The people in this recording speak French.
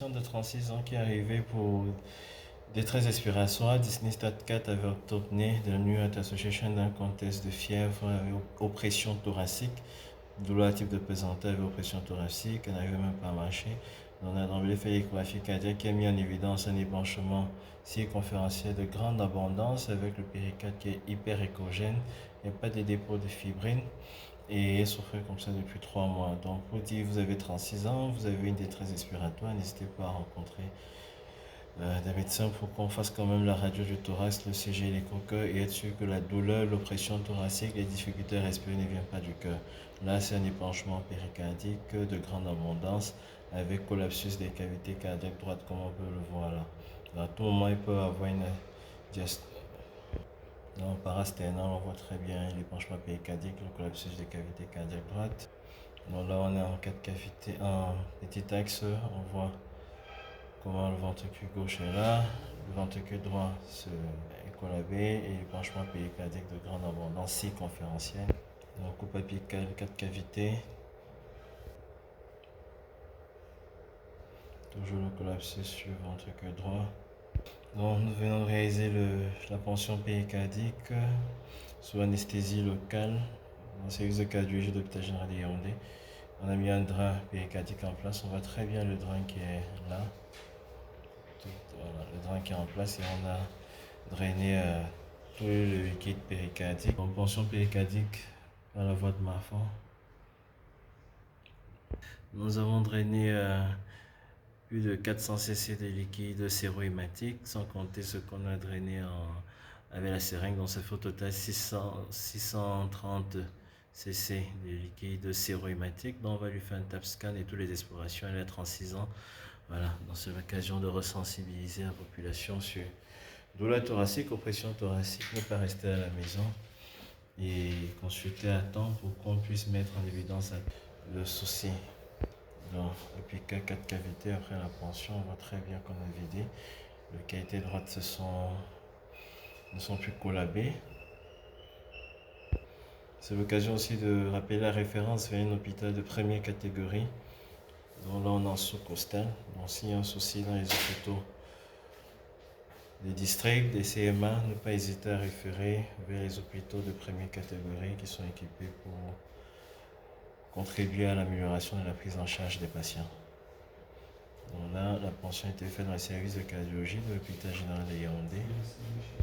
De 36 ans qui est arrivé pour détresse respiratoire. Disney Stat 4 avait obtenu de la New Heart Association d'un contest de fièvre avec oppression thoracique, douleur type de pesanteur avec oppression thoracique, elle n'arrivait même pas à marcher. On a d'emblée fait l'échographie cardiaque qui a mis en évidence un ébranchement circonférentiel de grande abondance avec le péricarde qui est hyper échogène. Il n'y a pas de dépôt de fibrine et souffrait comme ça depuis 3 mois. Donc, pour dire vous avez 36 ans, vous avez une détresse respiratoire, n'hésitez pas à rencontrer des médecins pour qu'on fasse quand même la radio du thorax, le CG, l'écho-cœur et être sûr que la douleur, l'oppression thoracique, les difficultés à respirer ne viennent pas du cœur. Là, c'est un épanchement péricardique de grande abondance avec collapsus des cavités cardiaques droites, comme on peut le voir là. À tout moment, il peut avoir une diastole. Dans le parasternal, on voit très bien l'épanchement péricardique, le collapsus des cavités cardiaques droites. Donc là, on est en 4 cavités, en petit axe, on voit comment le ventricule gauche est là, le ventricule droit est collabé et l'épanchement péricardique de grande abondance circonférentielle. Donc, coupe apicale, 4 cavités. Toujours le collapsus sur le ventricule droit. Donc, nous venons de réaliser la ponction péricardique sous anesthésie locale dans le service de cardiologie de l'hôpital général de Yaoundé. On a mis un drain péricardique en place. On voit très bien le drain qui est là. Voilà, le drain qui est en place et on a drainé tout le liquide péricardique. En ponction péricardique par la voie de Marfan. Nous avons drainé plus de 400 cc de liquide séro-hématique, sans compter ce qu'on a drainé avec la seringue. Donc ça fait au total 630 cc de liquide séro-hématique. Donc on va lui faire un TAP scan et toutes les explorations. Elle a 36 ans. Voilà, donc c'est l'occasion de resensibiliser la population sur douleur thoracique, oppression thoracique, ne pas rester à la maison et consulter à temps pour qu'on puisse mettre en évidence le souci. Donc, depuis 4 cavités après la ponction, on voit très bien qu'on a vidé. Les cavités droites ne sont plus collabées. C'est l'occasion aussi de rappeler la référence vers un hôpital de première catégorie. Donc là, on est en sous-costal. Donc, s'il y a un souci dans les hôpitaux des districts, des CMA, ne pas hésiter à référer vers les hôpitaux de première catégorie qui sont équipés pour contribuer à l'amélioration de la prise en charge des patients. Donc là, la ponction a été faite dans le service de cardiologie de l'hôpital général de Yaoundé.